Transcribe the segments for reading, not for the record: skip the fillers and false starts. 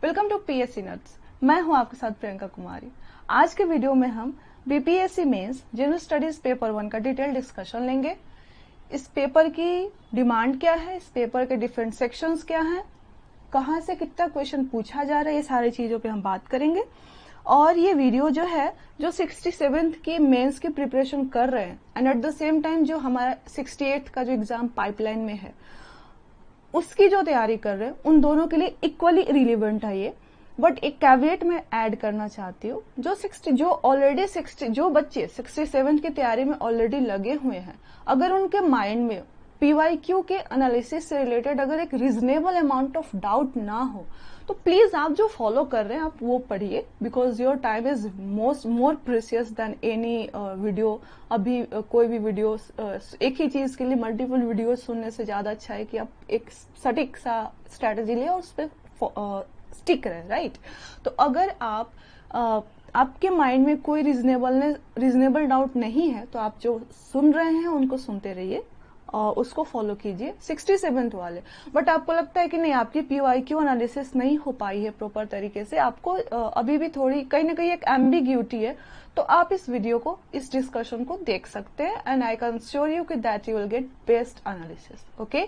Welcome to PSC nuts. मैं हूं आपके साथ प्रियंका कुमारी। आज के वीडियो में हम BPSC mains general studies paper 1 का डिटेल डिस्कशन लेंगे। इस पेपर की डिमांड क्या है, इस पेपर के डिफरेंट सेक्शंस क्या हैं, कहां से कितना क्वेश्चन पूछा जा रहा है, ये सारी चीजों पे हम बात करेंगे। और ये वीडियो जो है, जो 67th की मेंस की प्रिपरेशन कर रहे हैं and at the same time जो हमारा 68th का जो एग्जाम पाइपलाइन में है उसकी जो तैयारी कर रहे हैं, उन दोनों के लिए इक्वली रिलेवेंट है ये। बट एक कैविएट में ऐड करना चाहती हूँ, जो बच्चे 67 की तैयारी में ऑलरेडी लगे हुए हैं, अगर उनके माइंड में पीवाईक्यू के एनालिसिस से रिलेटेड अगर एक रीजनेबल अमाउंट ऑफ डाउट ना हो, तो प्लीज आप जो फॉलो कर रहे हैं आप वो पढ़िए, because your time is more precious than any video. अभी कोई भी वीडियो एक ही चीज के लिए मल्टीपल वीडियो सुनने से ज्यादा अच्छा है कि आप एक सटीक सा स्ट्रेटेजी ले और उस पर स्टिक रहे, राइट। तो अगर आप आपके माइंड में कोई रीजनेबल डाउट नहीं है, तो आप जो सुन रहे हैं उनको सुनते रहिए और उसको फॉलो कीजिए 67th वाले। बट आपको लगता है कि नहीं, आपकी पीवाईक्यू एनालिसिस नहीं हो पाई है प्रॉपर तरीके से, आपको अभी भी थोड़ी कहीं ना कहीं एक एम्बिग्यूटी है, तो आप इस वीडियो को, इस डिस्कशन को देख सकते हैं and I can sure you कि that you will get best analysis, okay.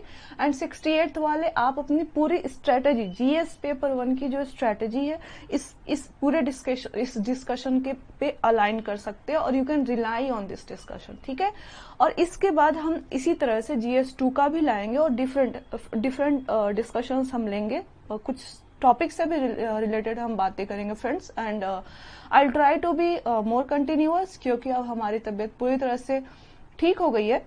And 68th वाले आप अपनी पूरी स्ट्रेटेजी, जीएस पेपर 1 की जो स्ट्रेटेजी है, इस पूरे डिस्कशन के पे अलाइन कर सकते हैं और you can rely on this discussion, ठीक है। और इसके बाद हम इसी तरह से जीएस 2 का भी लाएंगे और डिफरेंट डिस्कशंस हम लेंगे और कुछ टॉपिक से भी रिलेटेड हम बातें करेंगे friends. And I try to be more continuous, क्योंकि अब हमारी तबीयत पूरी तरह से ठीक हो गई है,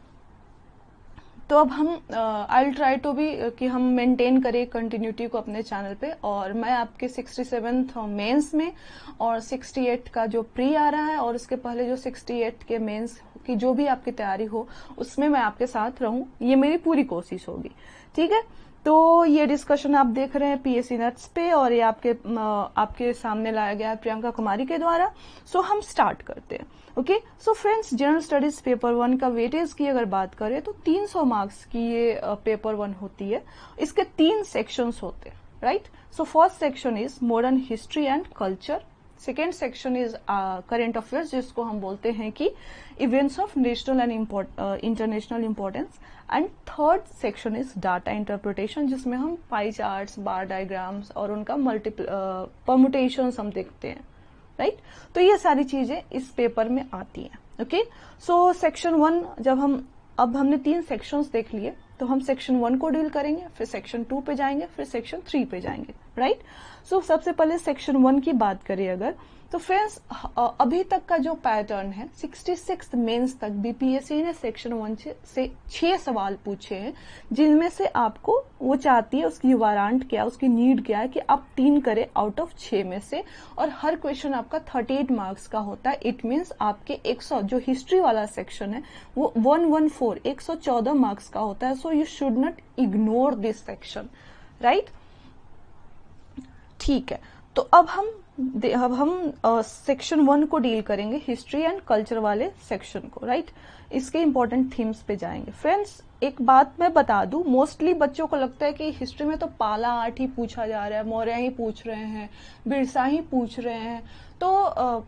तो अब हम आई ट्राई टू बी कि हम मेंटेन करें कंटिन्यूटी को अपने चैनल पे। और मैं आपके 67th मेंस में और 68 का जो प्री आ रहा है और उसके पहले जो 68 के मेंस की जो भी आपकी तैयारी हो, उसमें मैं आपके साथ रहूं, ये मेरी पूरी कोशिश होगी, ठीक है। तो ये डिस्कशन आप देख रहे हैं पीएससी नट्स पे और ये आपके सामने लाया गया है प्रियंका कुमारी के द्वारा। सो हम स्टार्ट करते हैं, okay. So friends, general studies paper 1 का वेटेज की अगर बात करें तो 300 मार्क्स की ये पेपर 1 होती है। इसके 3 सेक्शंस होते हैं, right. So first section is modern history and culture, second section is current affairs, जिसको हम बोलते हैं कि events of national and international importance, and third section is data interpretation, जिसमें हम पाई चार्ट्स, बार डायग्राम्स और उनका मल्टीपल परमुटेशंस हम देखते हैं, राइट। तो ये सारी चीजें इस पेपर में आती हैं, ओके। सो सेक्शन 1 अब हमने 3 सेक्शंस देख लिए, तो हम सेक्शन 1 को डील करेंगे, फिर सेक्शन 2 पे जाएंगे, फिर सेक्शन 3 पे जाएंगे, राइट। सो सबसे पहले सेक्शन 1 की बात करें अगर, तो फ्रेंड्स अभी तक का जो पैटर्न है, 66 मेंस तक बीपीएससी ने सेक्शन 1 से 6 सवाल पूछे हैं, जिनमें से आपको वो चाहती है, उसकी वारंट क्या, उसकी नीड क्या है कि आप 3 करें आउट ऑफ 6 में से, और हर क्वेश्चन आपका 38 मार्क्स का होता है। इट मीन्स आपके 100, जो हिस्ट्री वाला सेक्शन है वो 114 मार्क्स का होता है। So you should not ignore this section, right, ठीक है। तो अब हम सेक्शन 1 को डील करेंगे, हिस्ट्री एंड कल्चर वाले सेक्शन को, राइट। इसके इंपॉर्टेंट थीम्स पे जाएंगे। फ्रेंड्स, एक बात मैं बता दूं, मोस्टली बच्चों को लगता है कि हिस्ट्री में तो पाला आर्ट ही पूछा जा रहा है, मौर्य ही पूछ रहे हैं, बिरसा ही पूछ रहे हैं, तो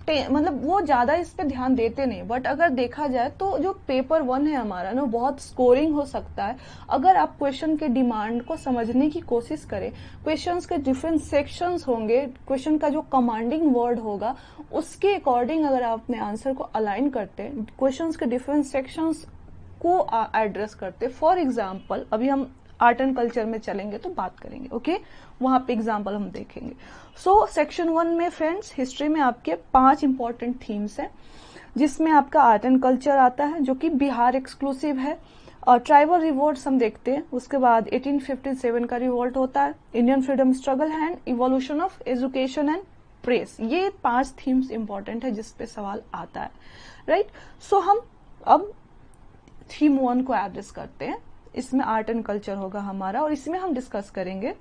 मतलब वो ज्यादा इस पे ध्यान देते नहीं। बट अगर देखा जाए तो जो पेपर 1 है हमारा ना, बहुत स्कोरिंग हो सकता है अगर आप क्वेश्चन के डिमांड को समझने की कोशिश करें। क्वेश्चंस के डिफरेंट सेक्शंस होंगे, क्वेश्चन का जो कमांडिंग वर्ड होगा उसके अकॉर्डिंग अगर आप अपने आंसर को अलाइन करते हैं, क्वेश्चंस के डिफरेंट सेक्शंस को एड्रेस करते। फॉर एग्जाम्पल, अभी हम आर्ट एंड कल्चर में चलेंगे तो बात करेंगे, ओके, वहां पे एग्जाम्पल हम देखेंगे। सो सेक्शन 1 में फ्रेंड्स, हिस्ट्री में आपके 5 इंपॉर्टेंट थीम्स हैं, जिसमें आपका आर्ट एंड कल्चर आता है, जो कि बिहार एक्सक्लूसिव है, और ट्राइबल रिवोल्ट हम देखते हैं। उसके बाद 1857 का रिवोल्ट होता है, Indian freedom struggle and evolution of education and press. ये 5 थीम्स इंपॉर्टेंट है जिसपे सवाल आता है, राइट। सो हम अब थीम 1 को एड्रेस करते हैं। इसमें आर्ट एंड कल्चर होगा हमारा, और इसमें हम डिस्कस करेंगे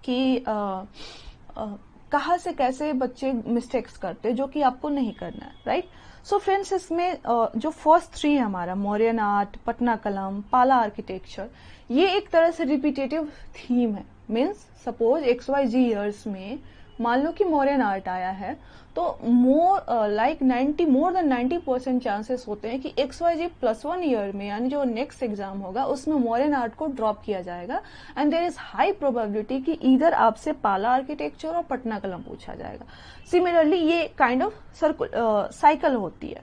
कि कहाँ से कैसे बच्चे मिस्टेक्स करते हैं, जो कि आपको नहीं करना है, राइट। सो फ्रेंड्स, इसमें जो फर्स्ट 3 है हमारा, मौर्यन आर्ट, पटना कलम, पाला आर्किटेक्चर, ये एक तरह से रिपीटेटिव थीम है, मीन्स सपोज XYZ ईयर्स में मान लो कि मौर्यन आर्ट आया है, तो मोर देन 90% चांसेस होते हैं कि XYZ +1 ईयर में यानी जो नेक्स्ट एग्जाम होगा उसमें मौर्यन आर्ट को ड्रॉप किया जाएगा and there is high probability कि इधर आपसे पाला आर्किटेक्चर और पटना कलम पूछा जाएगा। सिमिलरली ये काइंड ऑफ साइकिल होती है,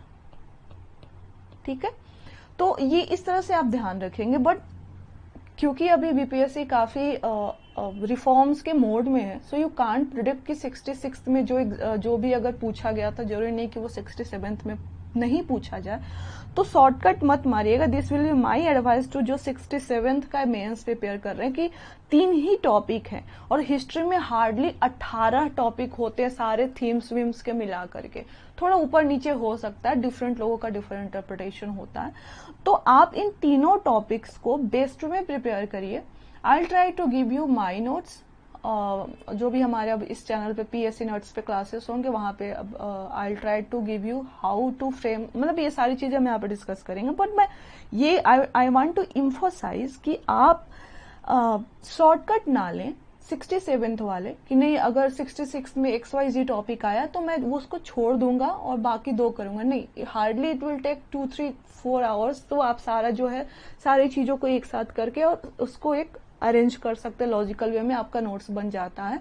ठीक है। तो ये इस तरह से आप ध्यान रखेंगे, बट क्योंकि अभी बीपीएससी काफी रिफॉर्म्स के मोड में है, सो यू कांट प्रिडिक्ट कि 66 में जो भी अगर पूछा गया था जरूरी नहीं कि वो 67 में नहीं पूछा जाए, तो शॉर्टकट मत मारिएगा। This will be my advice to जो 67th का मेंस प्रिपेयर कर रहे हैं कि 3 ही टॉपिक हैं और हिस्ट्री में हार्डली 18 टॉपिक होते हैं सारे थीम्स वीम्स के मिला करके, थोड़ा ऊपर नीचे हो सकता है, डिफरेंट लोगों का डिफरेंट इंटरप्रिटेशन होता है। तो आप इन तीनों टॉपिक्स को बेस्ट में प्रिपेयर करिए। I try to give you my notes, जो भी हमारे अब इस चैनल पे PSC नोट्स पे क्लासेस होंगे वहां पे I try to give you how to frame, मतलब ये सारी चीजें हम यहाँ पे डिस्कस करेंगे। बट मैं ये आई वांट टू इम्फोसाइज कि आप शॉर्टकट ना लें 67th वाले कि नहीं अगर 66 में XYZ टॉपिक आया तो मैं वो उसको छोड़ दूंगा और बाकी 2 करूंगा, नहीं, hardly it will take 2-3-4 hours. तो आप सारा जो है सारी चीजों को एक साथ करके और उसको एक अरेंज कर सकते हैं, लॉजिकल वे में आपका नोट्स बन जाता है।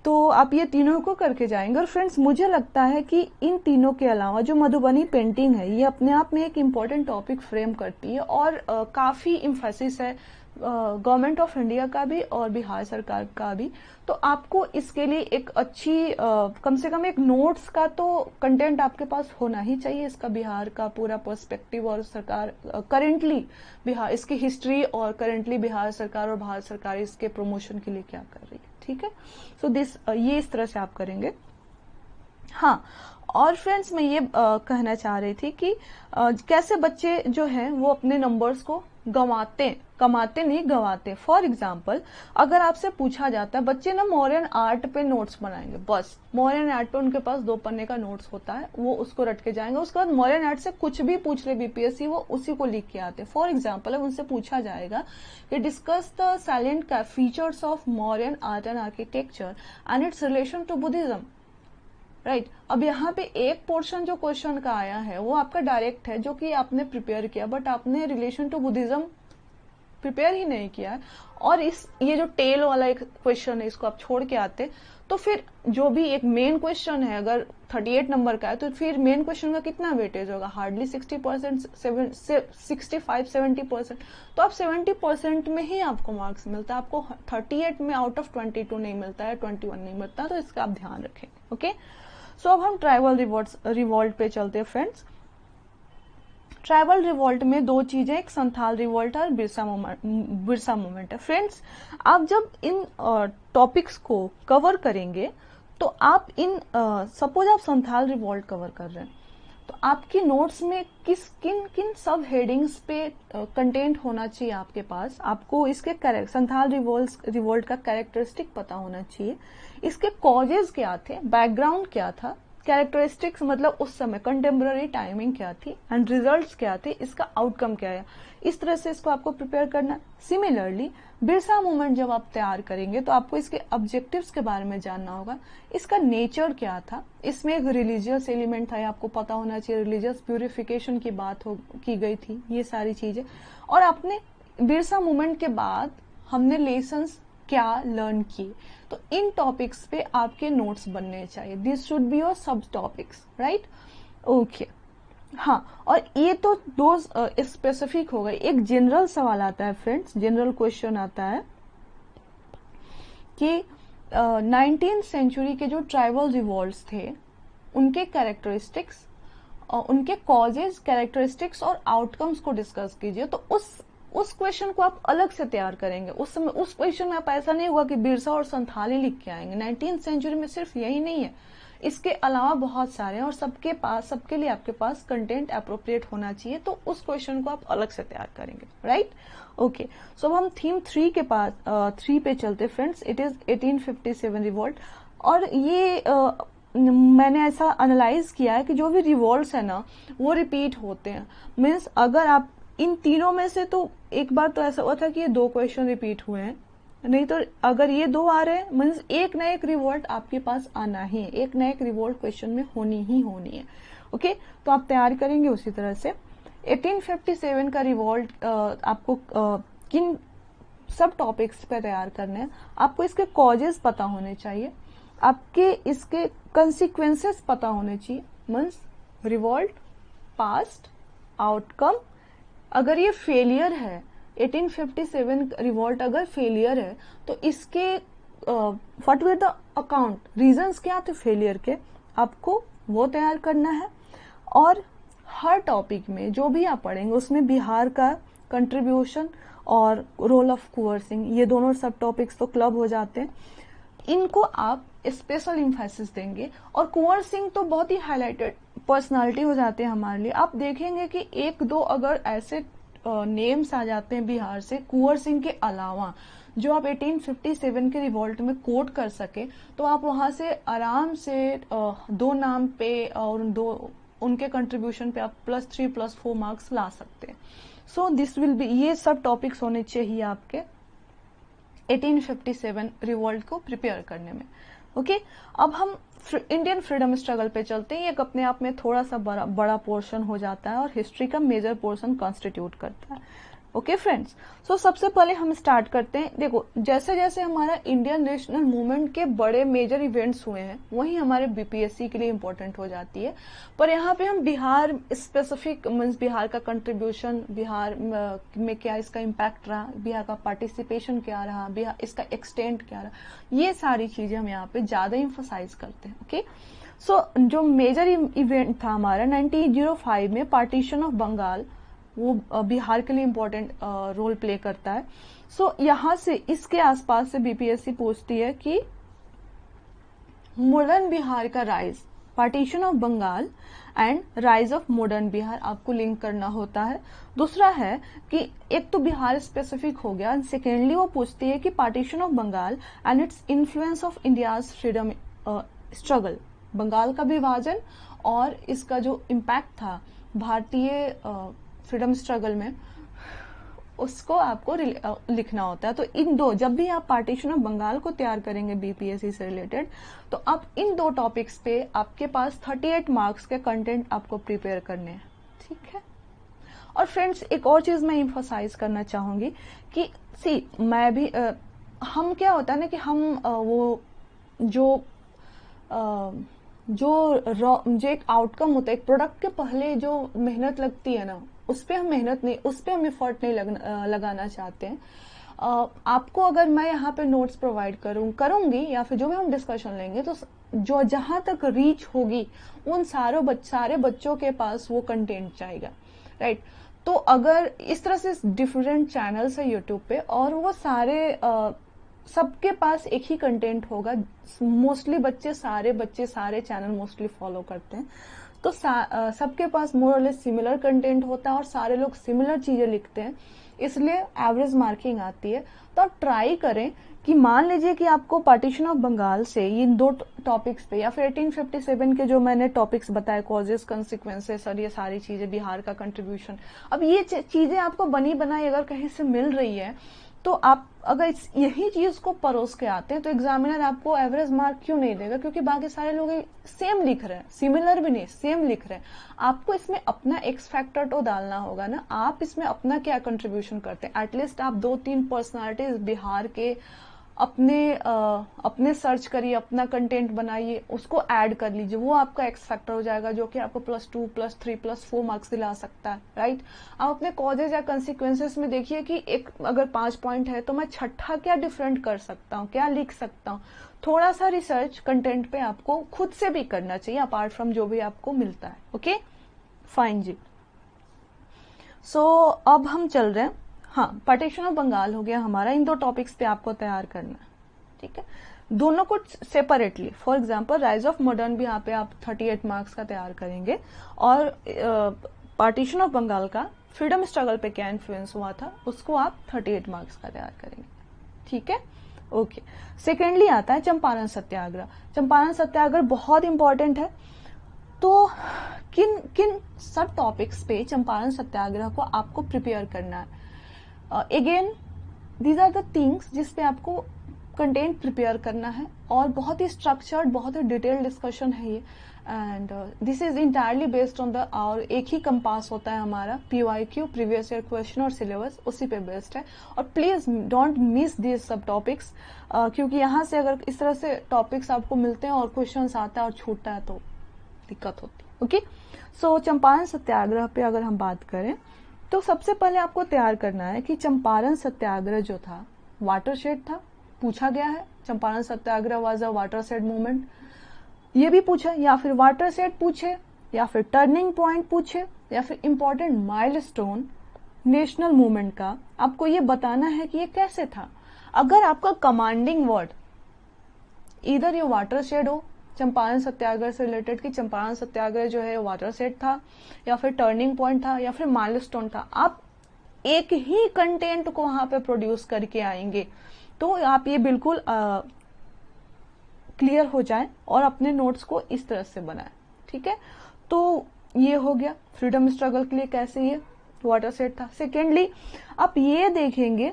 तो आप ये तीनों को करके जाएंगे। और फ्रेंड्स मुझे लगता है कि इन तीनों के अलावा जो मधुबनी पेंटिंग है ये अपने आप में एक इम्पोर्टेंट टॉपिक फ्रेम करती है और काफी इम्फेसिस है गवर्नमेंट ऑफ इंडिया का भी और बिहार सरकार का भी। तो आपको इसके लिए एक अच्छी कम से कम एक नोट्स का तो कंटेंट आपके पास होना ही चाहिए, इसका बिहार का पूरा पर्सपेक्टिव और सरकार करेंटली बिहार इसकी हिस्ट्री और करेंटली बिहार सरकार और भारत सरकार इसके प्रमोशन के लिए क्या कर रही है, ठीक है। सो ये इस तरह से आप करेंगे। हाँ, और फ्रेंड्स मैं ये कहना चाह रही थी कि कैसे बच्चे जो हैं वो अपने नंबर्स को कमाते नहीं गंवाते। फॉर एग्जाम्पल अगर आपसे पूछा जाता है बच्चे ना मौर्यन आर्ट पे नोट्स बनाएंगे, बस मौर्यन आर्ट पे उनके पास 2 पन्ने का नोट्स होता है, वो उसको रट के जाएंगे, उसके बाद मौर्यन आर्ट से कुछ भी पूछ ले बीपीएससी वो उसी को लिख के आते हैं। फॉर एग्जाम्पल अब उनसे पूछा जाएगा कि discuss the salient features of Mauryan art and architecture and its relation to Buddhism, right. अब यहाँ पे एक पोर्शन जो क्वेश्चन का आया है वो आपका डायरेक्ट है जो कि आपने प्रिपेयर किया, बट आपने रिलेशन टू बुद्धिज्म प्रिपेयर ही नहीं किया है और ये जो टेल वाला एक क्वेश्चन है इसको आप छोड़ के आते, तो फिर जो भी एक मेन क्वेश्चन है अगर 38 नंबर का है तो फिर मेन क्वेश्चन का कितना वेटेज होगा, हार्डली 60%, 65-70%। तो आप 70% में ही आपको मार्क्स मिलता है, आपको 38 में आउट ऑफ 22 नहीं मिलता है, 21 नहीं मिलता, तो इसका आप ध्यान रखें, ओके। सो अब हम ट्राइबल रिवॉल्ट पे चलते हैं फ्रेंड्स। ट्राइबल रिवॉल्ट में 2 चीजें, एक संथाल रिवॉल्ट और बिरसा मूवमेंट है। फ्रेंड्स आप जब इन टॉपिक्स को कवर करेंगे तो आप सपोज आप संथाल रिवॉल्ट कवर कर रहे हैं तो आपकी नोट्स में किन सब हेडिंग्स पे कंटेंट होना चाहिए आपके पास, आपको इसके संथाल रिवॉल्ट का कैरेक्टरिस्टिक पता होना चाहिए, इसके कॉजेज क्या थे, बैकग्राउंड क्या था, कैरेक्टरिस्टिक्स मतलब उस समय कंटेम्पररी टाइमिंग क्या थी एंड रिजल्ट्स क्या थे, इसका आउटकम क्या है, इस तरह से इसको आपको प्रिपेयर करना। सिमिलरली बिरसा मूवमेंट जब आप तैयार करेंगे तो आपको इसके ऑब्जेक्टिव्स के बारे में जानना होगा, इसका नेचर क्या था, इसमें एक रिलीजियस एलिमेंट था, आपको पता होना चाहिए, रिलीजियस प्यूरिफिकेशन की बात की गई थी, ये सारी चीजें। और आपने बिरसा मूवमेंट के बाद हमने लेसन्स क्या लर्न किए, तो इन टॉपिक्स पे आपके नोट्स बनने चाहिए। दिस शुड बी योर सब टॉपिक्स, राइट, ओके। हाँ, और ये तो 2 स्पेसिफिक हो गए। एक जनरल सवाल आता है फ्रेंड्स, जनरल क्वेश्चन आता है कि 19th सेंचुरी के जो ट्राइबल रिवॉल्ट्स थे उनके कैरेक्टरिस्टिक्स, उनके कॉजेज, कैरेक्टरिस्टिक्स और आउटकम्स को डिस्कस कीजिए। तो उस क्वेश्चन को आप अलग से तैयार करेंगे। उस समय उस क्वेश्चन में आप ऐसा नहीं होगा कि बिरसा और संथाली लिख के आएंगे। 19th सेंचुरी में सिर्फ यही नहीं है, इसके अलावा बहुत सारे हैं और सबके लिए आपके पास कंटेंट अप्रोप्रिएट होना चाहिए, तो उस क्वेश्चन को आप अलग से तैयार करेंगे, राइट, ओके। सो अब हम थीम 3 के पास 3 पे चलते फ्रेंड्स। It is 1857 revolt. और ये मैंने ऐसा एनालाइज किया है कि जो भी रिवॉल्ट्स है ना वो रिपीट होते हैं। मीन्स अगर आप इन तीनों में से, तो एक बार तो ऐसा हुआ था कि ये 2 क्वेश्चन रिपीट हुए हैं, नहीं तो अगर ये 2 आ रहे हैं मीन्स एक ना एक रिवोल्ट आपके पास आना ही है, एक ना एक रिवोल्ट क्वेश्चन में होनी ही होनी है। ओके, तो आप तैयार करेंगे उसी तरह से। 1857 का रिवोल्ट आपको किन सब टॉपिक्स पे तैयार करने हैं। आपको इसके कॉजेस पता होने चाहिए, आपके इसके कंसिक्वेंसेस पता होने चाहिए, मीन्स रिवोल्ट, पास्ट, आउटकम। अगर ये फेलियर है, 1857 रिवोल्ट अगर फेलियर है तो इसके what were the account, reasons क्या थे फेलियर के, आपको वो तैयार करना है। और हर टॉपिक में जो भी आप पढ़ेंगे उसमें बिहार का कंट्रीब्यूशन और रोल ऑफ कुंवर सिंह, ये दोनों सब टॉपिक्स तो क्लब हो जाते हैं, इनको आप स्पेशल इम्फेसिस देंगे। और कुंवर सिंह तो बहुत ही हाईलाइटेड पर्सनालिटी हो जाते हैं हमारे लिए। आप देखेंगे कि एक दो अगर ऐसे नेम्स आ जाते हैं बिहार से कुंवर सिंह के अलावा जो आप 1857 के रिवोल्ट में कोट कर सके, तो आप वहां से आराम से 2 नाम पे और 2 उनके कंट्रीब्यूशन पे आप +3 +4 मार्क्स ला सकते हैं। सो दिस विल बी, ये सब टॉपिक्स होने चाहिए आपके 1857 रिवोल्ट को प्रिपेयर करने में। ओके, अब हम इंडियन फ्रीडम स्ट्रगल पे चलते हैं। ये अपने आप में थोड़ा सा बड़ा पोर्शन हो जाता है और हिस्ट्री का मेजर पोर्शन कॉन्स्टिट्यूट करता है। ओके फ्रेंड्स, सो सबसे पहले हम स्टार्ट करते हैं। देखो, जैसे जैसे हमारा इंडियन नेशनल मूवमेंट के बड़े मेजर इवेंट्स हुए हैं वही हमारे बीपीएससी के लिए इम्पोर्टेंट हो जाती है। पर यहाँ पे हम बिहार स्पेसिफिक मीन्स बिहार का कंट्रीब्यूशन, बिहार में क्या इसका इम्पैक्ट रहा, बिहार का पार्टिसिपेशन क्या रहा, बिहार इसका एक्सटेंट क्या रहा, ये सारी चीजें हम यहाँ पे ज्यादा इम्फोसाइज करते हैं। ओके, सो जो मेजर इवेंट था हमारा 1905 में पार्टीशन ऑफ बंगाल, वो बिहार के लिए इम्पोर्टेंट रोल प्ले करता है। सो यहां से इसके आसपास से बीपीएससी पूछती है कि मॉडर्न बिहार का rise, partition of Bengal and rise of modern Bihar आपको लिंक करना होता है। दूसरा है कि एक तो बिहार स्पेसिफिक हो गया, सेकेंडली वो पूछती है कि partition of Bengal and its influence of India's freedom struggle, Bengal का विभाजन और इसका जो इम्पैक्ट था भारतीय फ्रीडम स्ट्रगल में, उसको आपको लिखना होता है। तो इन दो, जब भी आप पार्टीशन ऑफ बंगाल को तैयार करेंगे बीपीएससी से रिलेटेड, तो आप इन 2 टॉपिक्स पे आपके पास 38 मार्क्स के कंटेंट आपको प्रिपेयर करने हैं। ठीक है, और फ्रेंड्स एक और चीज मैं इम्फोसाइज करना चाहूंगी कि मैं भी हम क्या होता है ना कि हम वो जो एक आउटकम होता है, एक प्रोडक्ट के पहले जो मेहनत लगती है ना, उस पे हम एफर्ट नहीं लगाना चाहते हैं। आपको अगर मैं यहाँ पे नोट्स प्रोवाइड करूंगी या फिर जो भी हम डिस्कशन लेंगे, तो जो जहां तक रीच होगी उन सारे बच्चों के पास वो कंटेंट जाएगा, राइट। तो अगर इस तरह से डिफरेंट चैनल्स है यूट्यूब पे और वो सारे सबके पास एक ही कंटेंट होगा, मोस्टली सारे बच्चे सारे चैनल मोस्टली फॉलो करते हैं, तो सबके पास मोर और लेस सिमिलर कंटेंट होता है और सारे लोग सिमिलर चीजें लिखते हैं, इसलिए एवरेज मार्किंग आती है। तो आप ट्राई करें कि मान लीजिए कि आपको पार्टीशन ऑफ बंगाल से इन 2 टॉपिक्स पे या फिर 1857 के जो मैंने टॉपिक्स बताए, कॉजेस, कंसिक्वेंसेस और ये सारी चीजें, बिहार का कंट्रीब्यूशन, अब ये चीजें आपको बनी बनाई अगर कहीं से मिल रही है, तो आप अगर यही चीज को परोस के आते हैं तो एग्जामिनर आपको एवरेज मार्क क्यों नहीं देगा, क्योंकि बाकी सारे लोग सेम लिख रहे हैं, सिमिलर भी नहीं सेम लिख रहे हैं। आपको इसमें अपना एक्स फैक्टर तो डालना होगा ना, आप इसमें अपना क्या कंट्रीब्यूशन करते हैं। एटलीस्ट आप 2-3 पर्सनालिटीज बिहार के अपने सर्च करिए, अपना कंटेंट बनाइए, उसको ऐड कर लीजिए, वो आपका एक्स फैक्टर हो जाएगा जो कि आपको +2 +3 +4 मार्क्स दिला सकता है, राइट। आप अपने कॉजेज या कंसिक्वेंसेस में देखिए कि एक अगर 5 पॉइंट है तो मैं छठा क्या डिफरेंट कर सकता हूँ, क्या लिख सकता हूँ। थोड़ा सा रिसर्च कंटेंट पे आपको खुद से भी करना चाहिए अपार्ट फ्रॉम जो भी आपको मिलता है। ओके फाइन जी। सो अब हम चल रहे हैं, हाँ, पार्टीशन ऑफ बंगाल हो गया हमारा, इन 2 टॉपिक्स पे आपको तैयार करना है। ठीक है, दोनों को separately, for example rise of modern भी यहाँ पे आप 38 मार्क्स का तैयार करेंगे और पार्टीशन ऑफ बंगाल का फ्रीडम स्ट्रगल पे क्या इन्फ्लुएंस हुआ था उसको आप 38 मार्क्स का तैयार करेंगे। ठीक है, ओके। सेकेंडली आता है चंपारण सत्याग्रह। चंपारण सत्याग्रह बहुत इंपॉर्टेंट है। तो किन किन सब टॉपिक्स पे चंपारण सत्याग्रह को आपको प्रिपेयर करना है। Again these are the things जिस पे आपको कंटेंट प्रिपेयर करना है, और बहुत ही स्ट्रक्चर्ड, बहुत ही डिटेल्ड डिस्कशन है ये, and this is entirely based on the, और एक ही कंपास होता है हमारा PYQ, प्रीवियस ईयर क्वेश्चन और सिलेबस, उसी पे बेस्ड है। और प्लीज डोंट मिस दिस सब टॉपिक्स, क्योंकि यहाँ से अगर इस तरह से टॉपिक्स आपको मिलते हैं और क्वेश्चन आता है और छूटता है तो दिक्कत होती है। ओके, सो चंपारण सत्याग्रह पे अगर हम बात करें तो सबसे पहले आपको तैयार करना है कि चंपारण सत्याग्रह जो था वाटरशेड था, पूछा गया है चंपारण सत्याग्रह वाज अ वाटरशेड मूवमेंट, ये भी पूछा, या फिर वाटरशेड पूछे, या फिर टर्निंग पॉइंट पूछे, या फिर इंपॉर्टेंट माइलस्टोन नेशनल मूवमेंट का आपको ये बताना है कि ये कैसे था। अगर आपका कमांडिंग वर्ड इधर ये वाटरशेड हो, चंपारण सत्याग्रह से रिलेटेड कि चंपारण सत्याग्रह जो है वाटरशेड था, या फिर टर्निंग पॉइंट था, या फिर माइलस्टोन था, आप एक ही कंटेंट को वहां पे प्रोड्यूस करके आएंगे, तो आप ये बिल्कुल क्लियर हो जाए और अपने नोट्स को इस तरह से बनाएं। ठीक है, तो ये हो गया फ्रीडम स्ट्रगल के लिए कैसे ये वाटरशेड था। सेकेंडली आप ये देखेंगे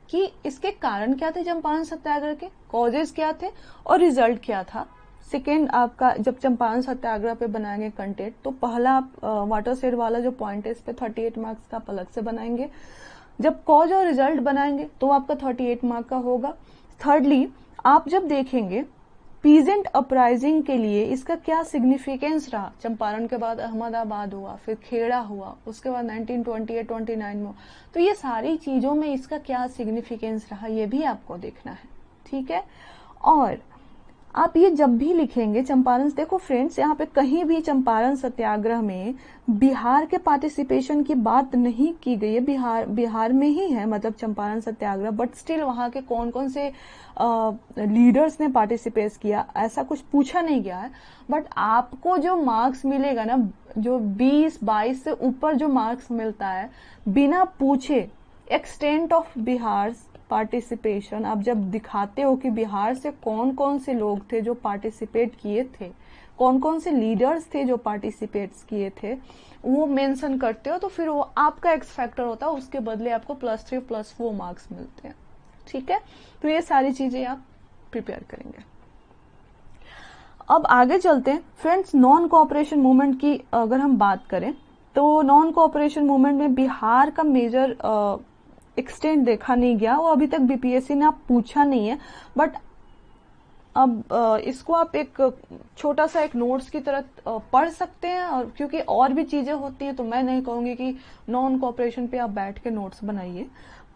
कि इसके कारण क्या थे, चंपारण सत्याग्रह के कॉजेज क्या थे और रिजल्ट क्या था। सेकेंड, आपका जब चंपारण सत्याग्रह पे बनाएंगे कंटेंट, तो पहला आप वाटरशेड वाला जो पॉइंट है इस पे 38 मार्क्स का आप अलग से बनाएंगे। जब कॉज और रिजल्ट बनाएंगे तो आपका 38 मार्क का होगा। थर्डली, आप जब देखेंगे पीजेंट अपराइजिंग के लिए इसका क्या सिग्निफिकेंस रहा, चंपारण के बाद अहमदाबाद हुआ, फिर खेड़ा हुआ, उसके बाद 1928-29 में, तो ये सारी चीजों में इसका क्या सिग्निफिकेंस रहा ये भी आपको देखना है। ठीक है, और आप ये जब भी लिखेंगे चंपारण, देखो फ्रेंड्स यहाँ पे कहीं भी चंपारण सत्याग्रह में बिहार के पार्टिसिपेशन की बात नहीं की गई है। बिहार में ही है मतलब चंपारण सत्याग्रह, बट स्टिल वहां के कौन कौन से लीडर्स ने पार्टिसिपेट किया ऐसा कुछ पूछा नहीं गया है। बट आपको जो मार्क्स मिलेगा ना, जो 20-22 से ऊपर जो मार्क्स मिलता है बिना पूछे एक्सटेंट ऑफ बिहार पार्टिसिपेशन, आप जब दिखाते हो कि बिहार से कौन कौन से लोग थे जो पार्टिसिपेट किए थे, कौन कौन से लीडर्स थे जो पार्टिसिपेट किए थे, वो मेंशन करते हो, तो फिर वो आपका एक्स फैक्टर होता है, उसके बदले आपको +3+4 मार्क्स मिलते हैं। ठीक है, तो ये सारी चीजें आप प्रिपेयर करेंगे। अब आगे चलते हैं फ्रेंड्स, नॉन कोऑपरेशन मूवमेंट की अगर हम बात करें तो नॉन कोऑपरेशन मूवमेंट में बिहार का मेजर एक्सटेंट देखा नहीं गया, वो अभी तक बीपीएससी ने आप पूछा नहीं है, बट अब इसको आप एक छोटा सा एक नोट्स की तरह पढ़ सकते हैं, और क्योंकि और भी चीजें होती हैं तो मैं नहीं कहूंगी कि नॉन कोऑपरेशन पे आप बैठ के नोट्स बनाइए,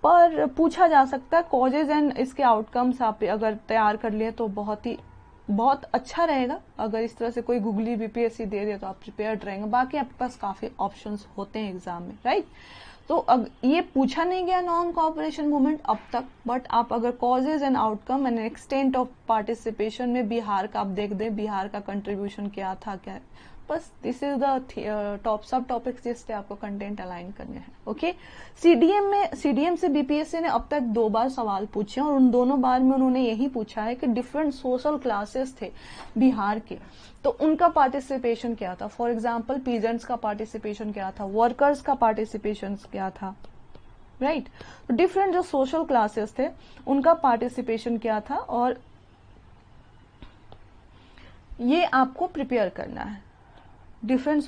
पर पूछा जा सकता है। कॉजेज एंड इसके आउटकम्स आप अगर तैयार कर लिए तो बहुत अच्छा रहेगा। अगर इस तरह से कोई गूगली बीपीएससी दे दे तो आप प्रिपेयर्ड रहेंगे, बाकी आपके पास काफी ऑप्शंस होते हैं एग्जाम में, राइट। तो ये पूछा नहीं गया नॉन कोऑपरेशन मूवमेंट अब तक, बट आप अगर causes and outcome and extent of participation में बिहार का आप देख दें, बिहार का कंट्रीब्यूशन क्या था, क्या, बस दिस इज द टॉप सब टॉपिक्स जिससे आपको कंटेंट अलाइन करने हैं। ओके, सीडीएम से बीपीएससी ने अब तक 2 बार सवाल पूछे, और उन दोनों बार में उन्होंने यही पूछा है कि डिफरेंट सोशल क्लासेस थे बिहार के, तो उनका पार्टिसिपेशन क्या था। फॉर एग्जाम्पल पीजेंट्स का पार्टिसिपेशन क्या था, वर्कर्स का पार्टिसिपेशन क्या था, राइट। तो डिफरेंट जो सोशल क्लासेस थे उनका पार्टिसिपेशन क्या था, और ये आपको प्रिपेयर करना है। Different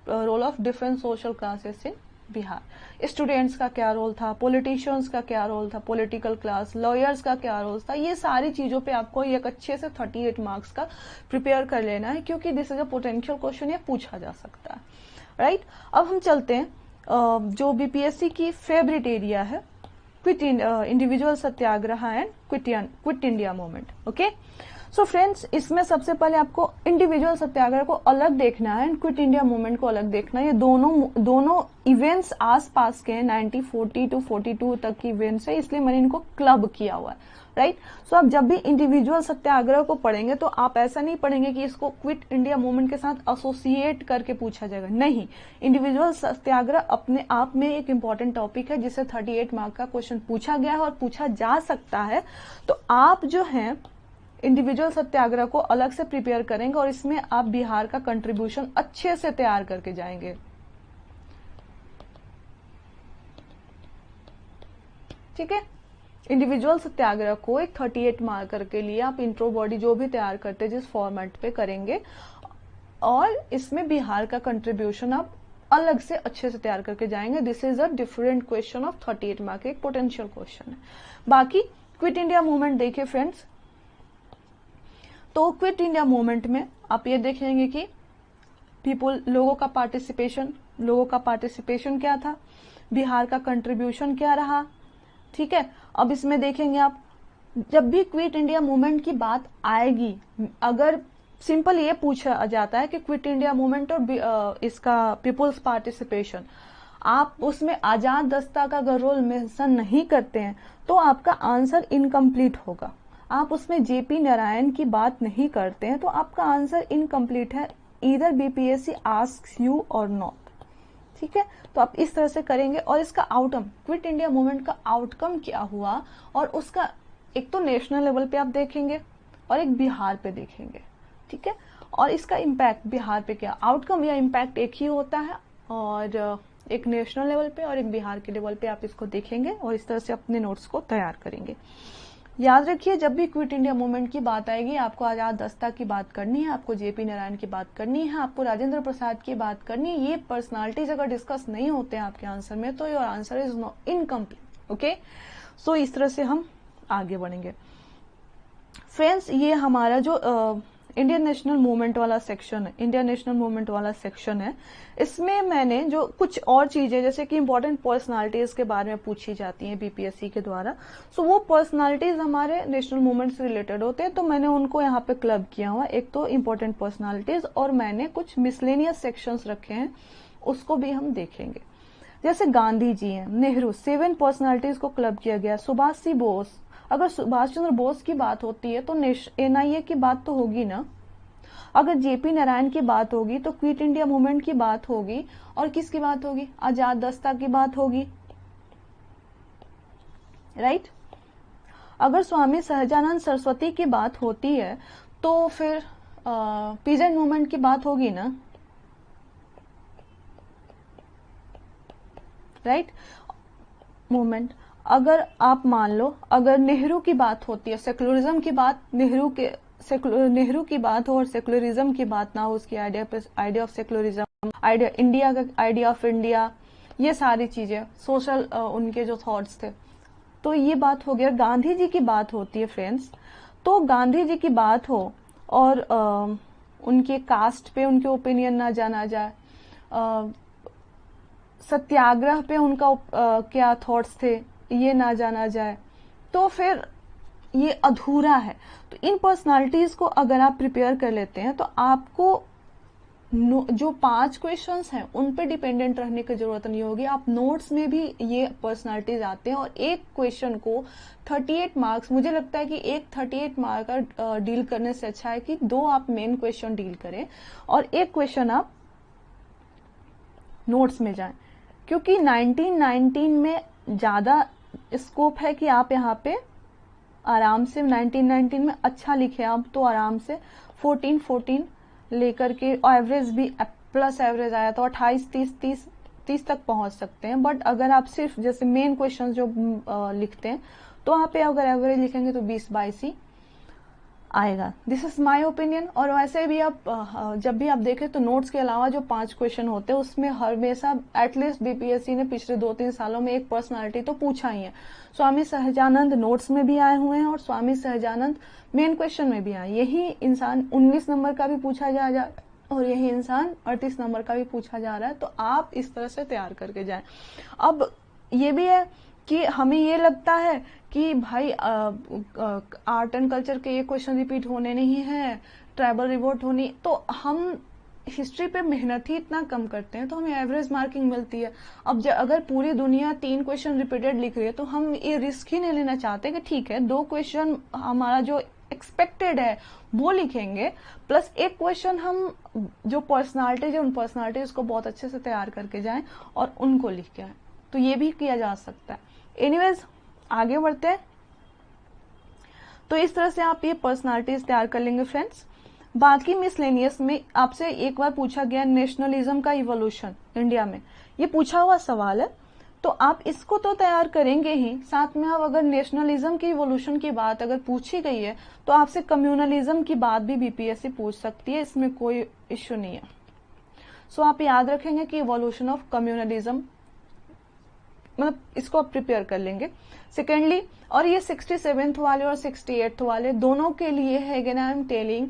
role of different social classes in Bihar, students का क्या रोल था, पॉलिटिशियंस का क्या रोल था, पॉलिटिकल क्लास, लॉयर्स का क्या रोल था, ये सारी चीजों पे आपको एक अच्छे से 38 मार्क्स का प्रिपेयर कर लेना है, क्योंकि this is a potential question, ये पूछा जा सकता है, राइट। अब हम चलते हैं जो बीपीएससी की फेवरेट एरिया है, quit individual Satyagraha and quit India movement. Okay, so friends, इसमें सबसे पहले आपको इंडिविजुअल सत्याग्रह को अलग देखना है एंड क्विट इंडिया मूवमेंट को अलग देखना है। ये दोनों इवेंट्स आसपास के हैं, 1940 to 42 तक की इवेंट्स है, इसलिए मैंने इनको क्लब किया हुआ है, राइट। सो आप जब भी इंडिविजुअल सत्याग्रह को पढ़ेंगे तो आप ऐसा नहीं पढ़ेंगे कि इसको क्विट इंडिया मूवमेंट के साथ एसोसिएट करके पूछा जाएगा, नहीं। इंडिविजुअल सत्याग्रह अपने आप में एक इंपॉर्टेंट टॉपिक है जिससे 38 मार्क का क्वेश्चन पूछा गया है और पूछा जा सकता है। तो आप जो है इंडिविजुअल सत्याग्रह को अलग से प्रिपेयर करेंगे और इसमें आप बिहार का कंट्रीब्यूशन अच्छे से तैयार करके जाएंगे। ठीक है। इंडिविजुअल सत्याग्रह को एक 38 मार्कर के लिए आप इंट्रो बॉडी जो भी तैयार करते हैं जिस फॉर्मेट पे करेंगे, और इसमें बिहार का कंट्रीब्यूशन आप अलग से अच्छे से तैयार करके जाएंगे। This is a different question of 38 mark, एक पोटेंशियल क्वेश्चन है। बाकी क्विट इंडिया मूवमेंट देखिए फ्रेंड्स, तो क्विट इंडिया मूवमेंट में आप ये देखेंगे कि लोगों का पार्टिसिपेशन क्या था, बिहार का कंट्रीब्यूशन क्या रहा, ठीक है। अब इसमें देखेंगे आप, जब भी क्विट इंडिया मूवमेंट की बात आएगी, अगर सिंपल ये पूछा जाता है कि क्विट इंडिया मूवमेंट और इसका पीपुल्स पार्टिसिपेशन, आप उसमें आजाद दस्ता का अगर रोल मेंशन नहीं करते हैं तो आपका आंसर इनकम्प्लीट होगा। आप उसमें जेपी नारायण की बात नहीं करते हैं तो आपका आंसर इनकम्प्लीट है, ईदर बीपीएससी आस्क्स यू और नॉट, ठीक है। तो आप इस तरह से करेंगे। और इसका आउटकम, क्विट इंडिया मूवमेंट का आउटकम क्या हुआ, और उसका एक तो नेशनल लेवल पे आप देखेंगे और एक बिहार पे देखेंगे, ठीक है। और इसका इम्पैक्ट बिहार पे क्या, आउटकम या इम्पैक्ट एक ही होता है, और एक नेशनल लेवल पे और एक बिहार के लेवल पे आप इसको देखेंगे और इस तरह से अपने नोट्स को तैयार करेंगे। याद रखिए, जब भी क्विट इंडिया मूवमेंट की बात आएगी, आपको आजाद दस्ता की बात करनी है, आपको जेपी नारायण की बात करनी है, आपको राजेंद्र प्रसाद की बात करनी है। ये पर्सनालिटीज अगर डिस्कस नहीं होते हैं आपके आंसर में तो your answer is incomplete, okay. So इस तरह से हम आगे बढ़ेंगे फ्रेंड्स। ये हमारा जो इंडियन नेशनल मूवमेंट वाला सेक्शन है, इसमें मैंने जो कुछ और चीजें, जैसे कि इंपॉर्टेंट पर्सनालिटीज के बारे में पूछी जाती हैं बीपीएससी के द्वारा, सो वो पर्सनालिटीज हमारे नेशनल मूवमेंट से रिलेटेड होते हैं, तो मैंने उनको यहाँ पे क्लब किया हुआ। एक तो इंपॉर्टेंट पर्सनालिटीज, और मैंने कुछ मिसलेनियस सेक्शंस रखे हैं, उसको भी हम देखेंगे। जैसे गांधी जी हैं, नेहरू, 7 पर्सनालिटीज को क्लब किया गया। सुभाष सी बोस, अगर सुभाष चंद्र बोस की बात होती है तो एनआईए की बात तो होगी ना, अगर जेपी नारायण की बात होगी तो क्विट इंडिया मूवमेंट की बात होगी, और किसकी बात होगी, आजाद दस्ता की बात होगी, राइट। अगर स्वामी सहजानंद सरस्वती की बात होती है तो फिर पीजेंट मूवमेंट की बात होगी ना, राइट। मूवमेंट, अगर आप मान लो अगर नेहरू की बात होती है, सेकुलरिज्म की बात, नेहरू की बात हो और सेकुलरिज्म की बात ना हो, उसकी idea of secularism, idea of India, ये सारी चीजें सोशल उनके जो थॉट्स थे, तो ये बात हो गया। गांधी जी की बात होती है फ्रेंड्स, तो गांधी जी की बात हो और उनके कास्ट पे उनके ओपिनियन ना जाना जाए, सत्याग्रह पे उनका क्या थॉट्स थे ये ना जाना जाए, तो फिर ये अधूरा है। तो इन पर्सनालिटीज को अगर आप प्रिपेयर कर लेते हैं तो आपको जो 5 क्वेश्चंस हैं उन पे डिपेंडेंट रहने की जरूरत नहीं होगी। आप नोट्स में भी ये पर्सनालिटीज आते हैं, और एक क्वेश्चन को 38 मार्क्स, मुझे लगता है कि एक 38 मार्क का डील करने से अच्छा है कि 2 आप मेन क्वेश्चन डील करें और एक क्वेश्चन आप नोट्स में जाएं, क्योंकि 1919 में ज्यादा स्कोप है कि आप यहाँ पे आराम से 1919 में अच्छा लिखे आप तो आराम से 14 लेकर के, एवरेज भी प्लस एवरेज आया तो 28-30 तक पहुंच सकते हैं। बट अगर आप सिर्फ जैसे मेन क्वेश्चन जो लिखते हैं तो वहां पे अगर एवरेज लिखेंगे तो 20-22 ही आएगा। This is my opinion. और वैसे भी आप जब भी आप देखें तो नोट्स के अलावा जो 5 क्वेश्चन होते हैं उसमें हमेशा एटलीस्ट बीपीएससी ने पिछले 2-3 सालों में एक पर्सनालिटी तो पूछा ही है। स्वामी सहजानंद नोट्स में भी आए हुए हैं और स्वामी सहजानंद मेन क्वेश्चन में भी आए। यही इंसान 19 नंबर का भी पूछा जा और यही इंसान 38 नंबर का भी पूछा जा रहा है। तो आप इस तरह से तैयार करके जाएं। अब ये भी है कि हमें ये लगता है कि भाई आर्ट एंड कल्चर के ये क्वेश्चन रिपीट होने नहीं है, ट्राइबल रिवोल्ट होनी, तो हम हिस्ट्री पे मेहनत ही इतना कम करते हैं तो हमें एवरेज मार्किंग मिलती है। अब अगर पूरी दुनिया 3 क्वेश्चन रिपीटेड लिख रही है तो हम ये रिस्क ही नहीं लेना चाहते कि ठीक है 2 क्वेश्चन हमारा जो एक्सपेक्टेड है वो लिखेंगे, प्लस एक क्वेश्चन हम जो पर्सनालिटीज है उन पर्सनालिटीज को बहुत अच्छे से तैयार करके जाएं और उनको लिख के आए। तो ये भी किया जा सकता है। एनीवेज आगे बढ़ते हैं। तो इस तरह से आप ये पर्सनालिटीज तैयार कर लेंगे फ्रेंड्स। बाकी मिसलेनियस में आपसे एक बार पूछा गया नेशनलिज्म का इवोल्यूशन इंडिया में, ये पूछा हुआ सवाल है। तो आप इसको तो तैयार करेंगे ही, साथ में आप अगर नेशनलिज्म की इवोल्यूशन की बात अगर पूछी गई है तो आपसे कम्युनलिज्म की बात भी बीपीएससी पूछ सकती है, इसमें कोई इश्यू नहीं है। सो आप याद रखेंगे कि इवोल्यूशन ऑफ कम्युनलिज्म, मतलब इसको आप प्रिपेयर कर लेंगे। सेकेंडली, और ये 67th वाले और 68th वाले दोनों के लिए है, again I am telling,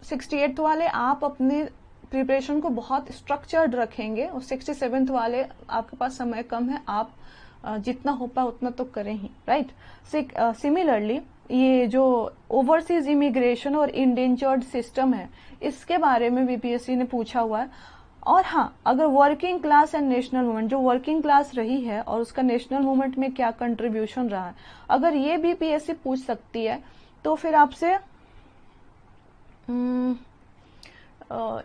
68th वाले आप अपने प्रिपरेशन को बहुत स्ट्रक्चर्ड रखेंगे और 67th वाले आपके पास समय कम है, आप जितना हो पाए उतना तो करें ही, राइट। सिमिलरली ये जो ओवरसीज इमिग्रेशन और इंडेंजर्ड सिस्टम है, इसके बारे में बीपीएससी ने पूछा हुआ है। और हाँ, अगर working class and national movement, जो वर्किंग क्लास रही है और उसका नेशनल मूवमेंट में क्या कंट्रीब्यूशन रहा है, अगर ये बीपीएससी पूछ सकती है तो फिर आपसे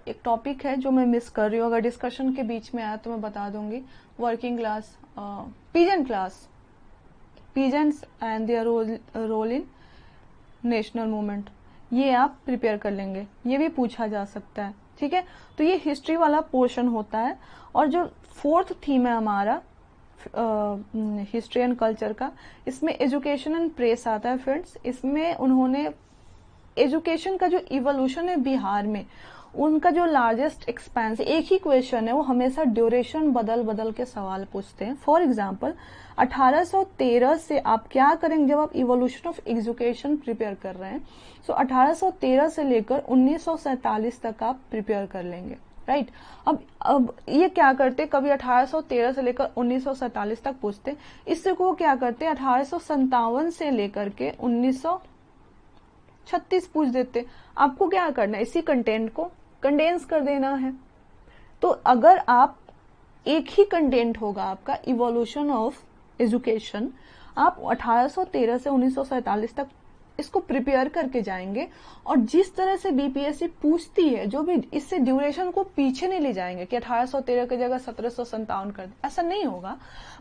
एक टॉपिक है जो मैं मिस कर रही हूँ, अगर डिस्कशन के बीच में आया तो मैं बता दूंगी। Working class, peasant class, peasants and their role in national movement, ये आप प्रिपेयर कर लेंगे, ये भी पूछा जा सकता है, ठीक है। तो ये हिस्ट्री वाला पोर्शन होता है। और जो फोर्थ थीम है हमारा हिस्ट्री एंड कल्चर का, इसमें एजुकेशन एंड प्रेस आता है फ्रेंड्स। इसमें उन्होंने एजुकेशन का जो इवोल्यूशन है बिहार में, उनका जो लार्जेस्ट एक्सपेंस, एक ही क्वेश्चन है, वो हमेशा ड्यूरेशन बदल बदल के सवाल पूछते हैं। फॉर एग्जाम्पल 1813 से आप क्या करेंगे जब आप इवोल्यूशन ऑफ एजुकेशन प्रिपेयर कर रहे हैं, सो 1813 से लेकर 1947 तक आप प्रिपेयर कर लेंगे, राइट। अब ये क्या करते, कभी 1813 से लेकर 1947 तक पूछते, इससे को क्या करते 1857 से लेकर के 1936 पूछ देते। आपको क्या करना है, इसी कंटेंट को कंडेंस कर देना है। तो अगर आप एक ही कंटेंट होगा आपका इवोल्यूशन ऑफ एजुकेशन, आप 1813 से 1947 तक इसको प्रिपेयर करके जाएंगे, और जिस तरह से बीपीएससी पूछती है, जो भी, इससे ड्यूरेशन को पीछे नहीं ले जाएंगे कि 1813 की जगह 1757 कर दे, ऐसा नहीं होगा।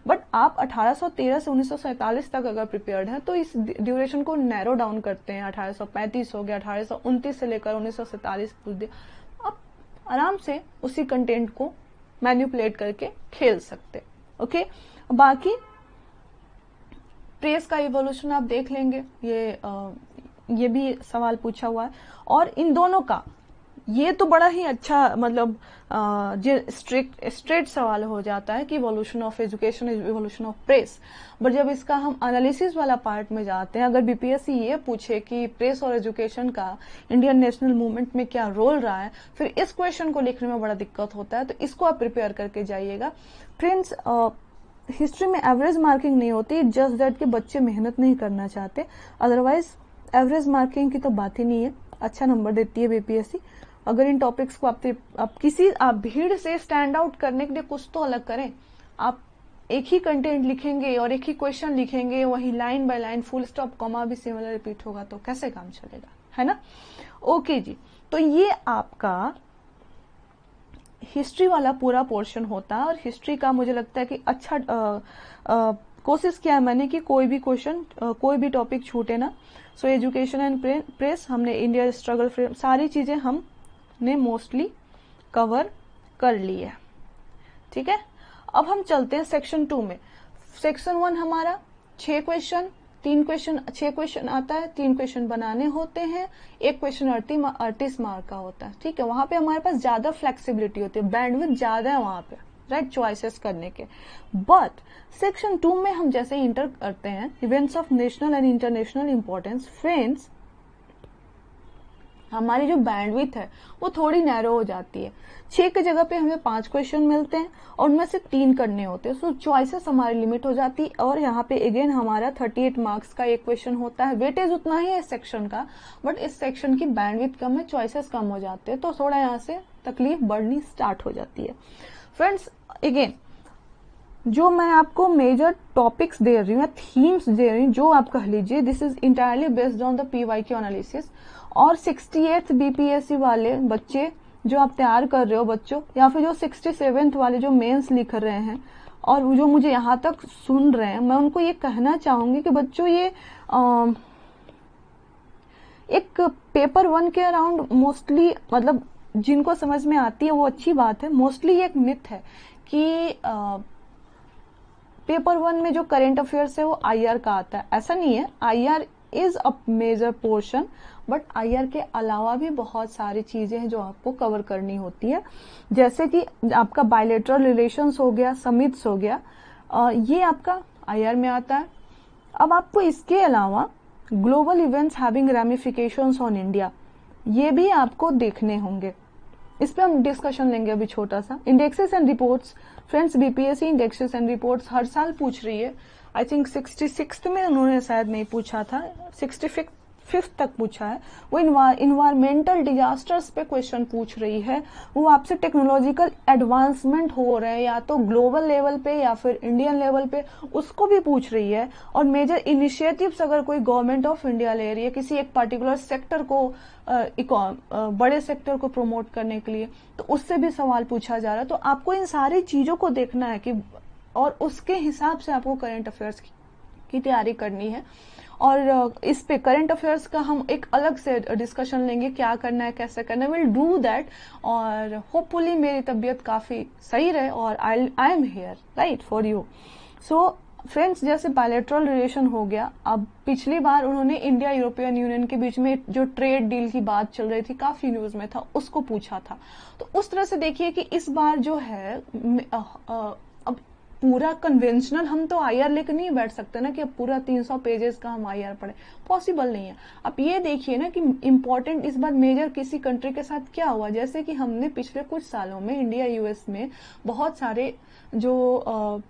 बट आप 1813 से 1947 तक अगर प्रिपेयर्ड हैं तो इस ड्यूरेशन को नैरो डाउन करते हैं, 1835 हो गया, 1829 से लेकर 1947 पूछ दिया, आप आराम से उसी कंटेंट को मैनिपुलेट करके खेल सकते, ओके। बाकी प्रेस का इवोल्यूशन आप देख लेंगे, ये भी सवाल पूछा हुआ है। और इन दोनों का ये तो बड़ा ही अच्छा, मतलब स्ट्रेट सवाल हो जाता है कि evolution of education, evolution of press. But जब इसका हम एनालिसिस वाला पार्ट में जाते हैं, अगर बीपीएससी ये पूछे कि प्रेस और एजुकेशन का इंडियन नेशनल मूवमेंट में क्या रोल रहा है, फिर इस क्वेश्चन को लिखने में बड़ा दिक्कत होता है, तो इसको आप प्रिपेयर करके जाइएगा फ्रेंड्स। हिस्ट्री में एवरेज मार्किंग नहीं होती, जस्ट दैट कि बच्चे मेहनत नहीं करना चाहते, अदरवाइज एवरेज मार्किंग की तो बात ही नहीं है, अच्छा नंबर देती है बीपीएससी। अगर इन टॉपिक्स को आप भीड़ से स्टैंड आउट करने के लिए कुछ तो अलग करें। आप एक ही कंटेंट लिखेंगे और एक ही क्वेश्चन लिखेंगे, वही line by line, full stop comma भी सिमिलर रिपीट होगा, तो कैसे काम चलेगा, है ना। ओके जी, तो ये आपका हिस्ट्री वाला पूरा पोर्शन होता है। और हिस्ट्री का मुझे लगता है कि अच्छा कोशिश किया है मैंने कि कोई भी क्वेश्चन, कोई भी टॉपिक छूटे ना। सो एजुकेशन एंड प्रेस, हमने इंडिया स्ट्रगल फ्रेम, सारी चीजें हमने मोस्टली कवर कर ली है, ठीक है। अब हम चलते हैं सेक्शन 2 में। सेक्शन 1 हमारा 6 क्वेश्चन, 6 क्वेश्चन आता है, 3 क्वेश्चन बनाने होते हैं, एक क्वेश्चन 38 मार्क का होता है, ठीक है। वहां पे हमारे पास ज्यादा फ्लेक्सिबिलिटी होती है, बैंडविड्थ ज्यादा है वहां पे, राइट, चॉइसेस करने के। बट सेक्शन 2 में हम जैसे इंटर करते हैं events of national and international importance, friends हमारी जो बैंडविड्थ है वो थोड़ी नैरो हो जाती है। 6 की जगह पे हमें 5 क्वेश्चन मिलते हैं और उनमें से 3 करने होते हैं, सो चॉइसेस हमारी लिमिट हो जाती है। और यहाँ पे अगेन हमारा 38 मार्क्स का एक क्वेश्चन होता है, वेटेज उतना ही है इस सेक्शन का, बट इस सेक्शन की बैंडविड्थ कम है, चॉइसेस कम हो जाते हैं, तो थोड़ा यहाँ से तकलीफ बढ़नी स्टार्ट हो जाती है। फ्रेंड्स अगेन जो मैं आपको मेजर टॉपिक्स दे रही हूँ, थीम्स दे रही हूँ, जो आप कह लीजिए, this is entirely based on the PYQ analysis. और 68th बीपीएससी वाले बच्चे जो आप तैयार कर रहे हो बच्चों, या फिर जो 67th वाले जो मेंस लिख रहे हैं और जो मुझे यहाँ तक सुन रहे हैं, मैं उनको ये कहना चाहूंगी कि बच्चों ये एक पेपर 1 के अराउंड मोस्टली, मतलब जिनको समझ में आती है वो अच्छी बात है, मोस्टली ये एक मिथ है कि पेपर 1 में जो करंट अफेयर्स है वो IR का आता है, ऐसा नहीं है, IR is a major portion, but IR के अलावा भी बहुत सारी चीजें हैं जो आपको कवर करनी होती है, जैसे कि आपका बायलेटरल रिलेशंस हो गया, समिट्स हो गया, ये आपका IR में आता है। अब आपको इसके अलावा global events having ramifications on India, ये भी आपको देखने होंगे, इस पे हम डिस्कशन लेंगे अभी छोटा सा। Indexes and reports, friends BPSC indexes and reports हर साल पूछ रही है, आई थिंक 66 में उन्होंने शायद नहीं पूछा था, 65 तक पूछा है। वो इन्वायरमेंटल डिजास्टर्स पे क्वेश्चन पूछ रही है, वो आपसे टेक्नोलॉजिकल एडवांसमेंट हो रहे हैं या तो ग्लोबल लेवल पे या फिर इंडियन लेवल पे, उसको भी पूछ रही है। और मेजर इनिशिएटिव्स अगर कोई गवर्नमेंट ऑफ इंडिया ले रही है किसी एक पर्टिकुलर सेक्टर को, बड़े सेक्टर को प्रमोट करने के लिए, तो उससे भी सवाल पूछा जा रहा है। तो आपको इन सारी चीजों को देखना है कि, और उसके हिसाब से आपको करंट अफेयर्स की तैयारी करनी है। और इस पे करंट अफेयर्स का हम एक अलग से डिस्कशन लेंगे, क्या करना है, कैसे करना है, विल डू दैट। और होपफुली मेरी तबीयत काफी सही रहे और I am here right for you. So friends, जैसे बायलैटरल रिलेशन हो गया, अब पिछली बार उन्होंने इंडिया यूरोपियन यूनियन के बीच में जो ट्रेड डील की बात चल रही थी, काफी न्यूज में था, उसको पूछा था। तो उस तरह से देखिए कि इस बार जो है अब पूरा कन्वेंशनल हम तो IR लेकर नहीं बैठ सकते ना कि अब पूरा 300 पेजेस का हम IR पढ़े, पॉसिबल नहीं है। अब ये देखिए ना कि इम्पोर्टेंट इस बार मेजर किसी कंट्री के साथ क्या हुआ, जैसे कि हमने पिछले कुछ सालों में इंडिया US में बहुत सारे जो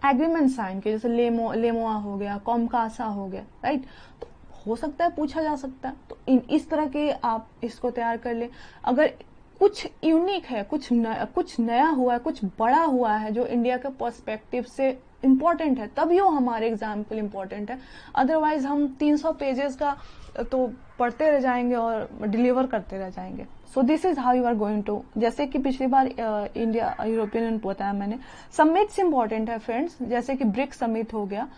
एग्रीमेंट साइन किए, जैसे लेमोआ हो गया, कॉमकासा हो गया, राइट। तो हो सकता है पूछा जा सकता है, तो इस तरह के आप इसको तैयार कर ले। अगर कुछ यूनिक है, कुछ नया हुआ है, कुछ बड़ा हुआ है जो इंडिया के पर्सपेक्टिव से इम्पोर्टेंट है, तभी वो हमारे एग्जाम के लिए इम्पोर्टेंट है। अदरवाइज हम 300 पेजेस का तो पढ़ते रह जाएंगे और डिलीवर करते रह जाएंगे। So this is how you are going to, जैसे कि पिछली बार इंडिया यूरोपियन यूनियन बताया मैंने, समिट्स इंपॉर्टेंट है फ्रेंड्स, जैसे कि ब्रिक्स समिट हो गया,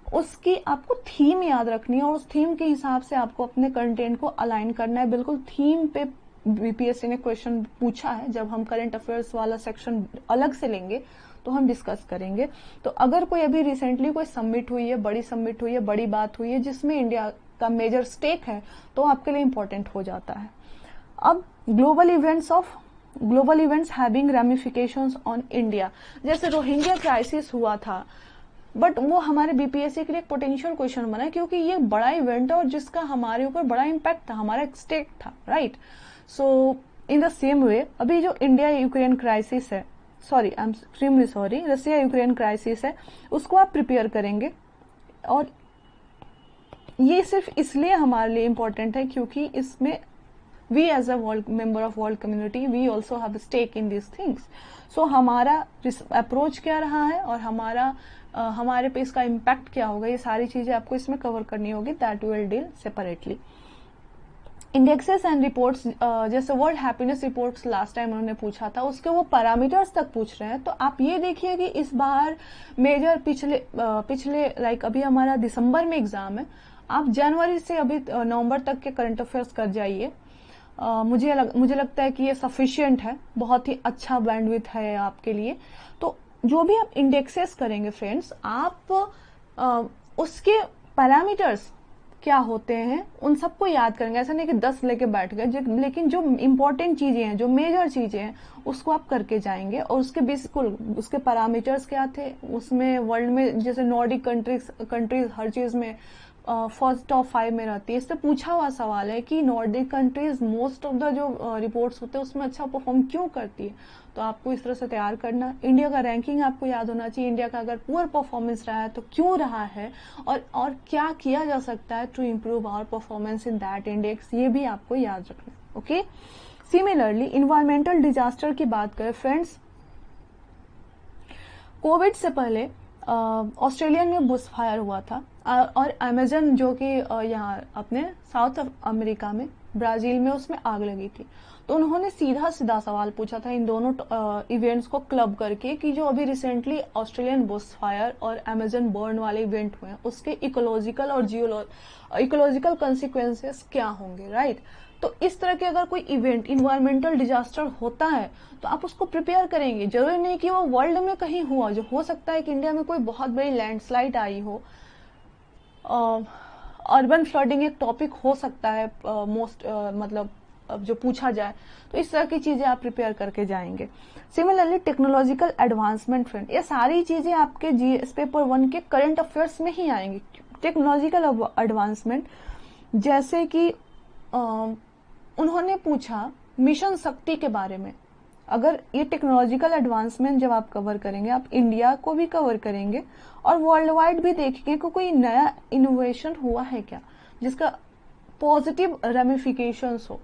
उसकी आपको थीम याद रखनी है और उस थीम के हिसाब से आपको अपने कंटेंट को अलाइन करना है। बिल्कुल थीम पे BPSC ने क्वेश्चन पूछा है, जब हम करंट अफेयर्स वाला सेक्शन अलग से लेंगे तो हम डिस्कस करेंगे। तो अगर कोई अभी रिसेंटली कोई समिट हुई है, बड़ी समिट हुई है, बड़ी बात हुई है जिसमें इंडिया का मेजर स्टेक है, तो आपके लिए इंपॉर्टेंट हो जाता है। अब global events having ramifications on India, जैसे रोहिंग्या क्राइसिस हुआ था, बट वो हमारे BPSC के लिए एक पोटेंशियल क्वेश्चन बना है क्योंकि ये बड़ा इवेंट है और जिसका हमारे ऊपर बड़ा इम्पैक्ट था, हमारा एक स्टेक था, right. So in the same way अभी जो इंडिया यूक्रेन क्राइसिस है, sorry I am extremely sorry, Russia Ukraine crisis है, उसको आप प्रिपेयर करेंगे। और ये सिर्फ इसलिए हमारे लिए इम्पोर्टेंट है क्योंकि इसमें we as a world member of world community we also have stake in this things. So हमारा अप्रोच क्या रहा है और हमारे पे इसका इम्पैक्ट क्या होगा, ये सारी चीजें आपको इसमें कवर करनी होगी, that will deal separately. Indexes and reports, जैसे world happiness reports last time उन्होंने पूछा था, उसके वो पैरामीटर्स तक पूछ रहे हैं। तो आप ये देखिए कि इस बार मेजर पिछले लाइक अभी हमारा दिसंबर में एग्जाम है, आप जनवरी से अभी नवंबर तक के करंट अफेयर्स कर जाइए। मुझे लगता है कि ये सफिशिएंट है, बहुत ही अच्छा बैंडविड्थ है आपके लिए। तो जो भी आप इंडेक्सेस करेंगे फ्रेंड्स, आप उसके पैरामीटर्स क्या होते हैं उन सबको याद करेंगे। ऐसा नहीं कि 10 लेके बैठ गए, लेकिन जो इम्पोर्टेंट चीजें हैं, जो मेजर चीजें हैं, उसको आप करके जाएंगे। और उसके बिल्कुल उसके पैरामीटर्स क्या थे, उसमें वर्ल्ड में जैसे नॉर्डिक कंट्रीज हर चीज में फर्स्ट टॉप 5 में रहती है। इससे पूछा हुआ सवाल है कि Nordic countries most of the जो रिपोर्ट्स होते हैं उसमें अच्छा परफॉर्म क्यों करती है। तो आपको इस तरह से तैयार करना। इंडिया का रैंकिंग आपको याद होना चाहिए, इंडिया का अगर पुअर परफॉर्मेंस रहा है तो क्यों रहा है और क्या किया जा सकता है to improve our performance in that index, ये भी आपको याद रखना। ओके, सिमिलरली इन्वायरमेंटल डिजास्टर की बात करें फ्रेंड्स, कोविड से पहले ऑस्ट्रेलिया में बुश फायर हुआ था और अमेजन जो कि यहाँ अपने साउथ अमेरिका में ब्राजील में उसमें आग लगी थी। तो उन्होंने सीधा सीधा सवाल पूछा था इन दोनों इवेंट्स को क्लब करके कि जो अभी रिसेंटली ऑस्ट्रेलियन बुश फायर और अमेजन बर्न वाले इवेंट हुए हैं उसके इकोलॉजिकल और इकोलॉजिकल कंसिक्वेंसेस क्या होंगे, राइट। तो इस तरह के अगर कोई इवेंट इन्वायरमेंटल डिजास्टर होता है तो आप उसको प्रिपेयर करेंगे। जरूरी नहीं कि वो वर्ल्ड में कहीं हुआ, जो हो सकता है कि इंडिया में कोई बहुत बड़ी लैंडस्लाइड आई हो, अर्बन फ्लडिंग एक टॉपिक हो सकता है मतलब जो पूछा जाए, तो इस तरह की चीजें आप प्रिपेयर करके जाएंगे। सिमिलरली टेक्नोलॉजिकल एडवांसमेंट फ्रेंड, ये सारी चीजें आपके जीएस पेपर 1 के करंट अफेयर्स में ही आएंगी। टेक्नोलॉजिकल एडवांसमेंट जैसे कि उन्होंने पूछा मिशन शक्ति के बारे में। अगर ये टेक्नोलॉजिकल एडवांसमेंट जब आप कवर करेंगे, आप इंडिया को भी कवर करेंगे और वर्ल्ड वाइड भी देखेंगे कि कोई नया इनोवेशन हुआ है क्या जिसका पॉजिटिव रेमिफिकेशंस हो,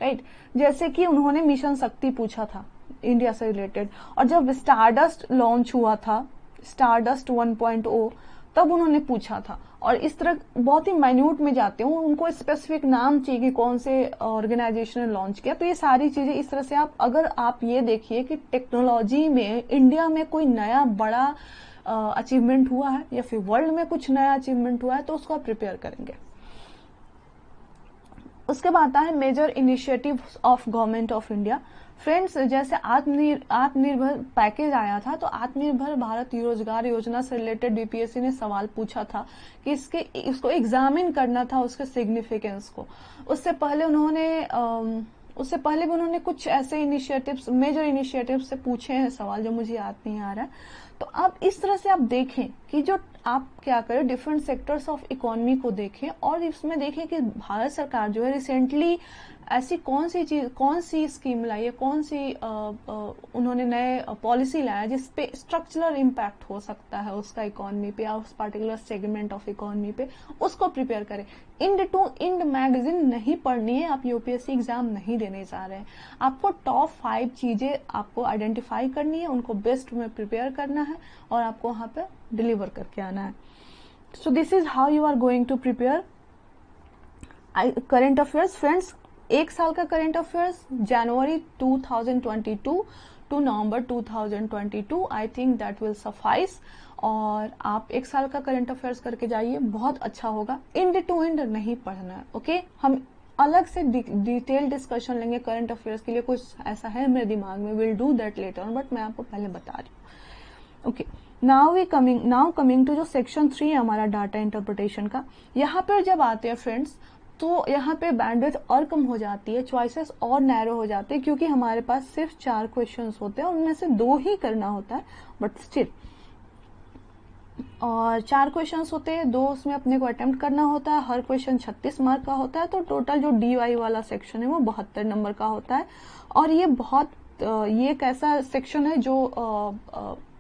राइट। जैसे कि उन्होंने मिशन शक्ति पूछा था इंडिया से रिलेटेड, और जब स्टारडस्ट लॉन्च हुआ था, स्टारडस्ट 1.0, तब उन्होंने पूछा था। और इस तरह बहुत ही माइन्यूट में जाते हैं, उनको स्पेसिफिक नाम चाहिए कि कौन से ऑर्गेनाइजेशन ने लॉन्च किया। तो ये सारी चीजें इस तरह से अगर आप ये देखिए कि टेक्नोलॉजी में इंडिया में कोई नया बड़ा अचीवमेंट हुआ है या फिर वर्ल्ड में कुछ नया अचीवमेंट हुआ है तो उसको आप प्रिपेयर करेंगे। उसके बाद आता है major initiative of government of India. Friends, जैसे आत्मनिर्भर पैकेज आया था, तो आत्मनिर्भर भारत रोजगार योजना से रिलेटेड बीपीएससी ने सवाल पूछा था कि इसको एग्जामिन करना था उसके सिग्निफिकेंस को। उससे पहले भी उन्होंने कुछ ऐसे इनिशिएटिव्स, मेजर इनिशिएटिव्स से पूछे हैं सवाल जो मुझे याद नहीं आ रहा है। तो आप इस तरह से आप देखें कि जो आप क्या करें, डिफरेंट सेक्टर्स ऑफ इकोनॉमी को देखें और इसमें देखें कि भारत सरकार जो है रिसेंटली ऐसी कौन सी स्कीम लाई है, कौन सी उन्होंने नए पॉलिसी लाया जिसपे स्ट्रक्चरल इम्पैक्ट हो सकता है उसका इकोनॉमी पे या उस पर्टिकुलर सेगमेंट ऑफ इकोनॉमी पे, उसको प्रिपेयर करें। इंड टू इंड मैगजीन नहीं पढ़नी है, आप यूपीएससी एग्जाम नहीं देने जा रहे हैं। आपको टॉप 5 चीजें आपको आइडेंटिफाई करनी है, उनको बेस्ट में प्रिपेयर करना है और आपको वहां पे डिलीवर करके आना है। So this is how you are going to prepare current affairs. Friends, एक साल का current affairs January 2022 to November 2022, I think that will suffice. और आप एक साल का करंट अफेयर्स करके जाइए, बहुत अच्छा होगा। इंड टू इंड नहीं पढ़ना है, ओके। हम अलग से डिटेल डिस्कशन लेंगे करंट अफेयर्स के लिए, कुछ ऐसा है मेरे दिमाग में, will do that later on, but मैं आपको पहले बता रही हूँ, ओके। नाउ कमिंग टू जो सेक्शन 3 है हमारा डाटा इंटरप्रिटेशन का। यहाँ पर जब आते हैं फ्रेंड्स, तो यहाँ पे बैंडविड्थ और कम हो जाती है, चॉइसेस और नैरो हो जाते हैं, क्योंकि हमारे पास सिर्फ 4 क्वेश्चंस होते हैं और उनमें से 2 ही करना होता है, बट स्टिल। और 4 क्वेश्चंस होते हैं, 2 उसमें अपने को अटेम्प्ट करना होता है, हर क्वेश्चन 36 मार्क का होता है, तो टोटल जो डीवाई वाला सेक्शन है वो 72 नंबर का होता है। और ये एक ऐसा सेक्शन है जो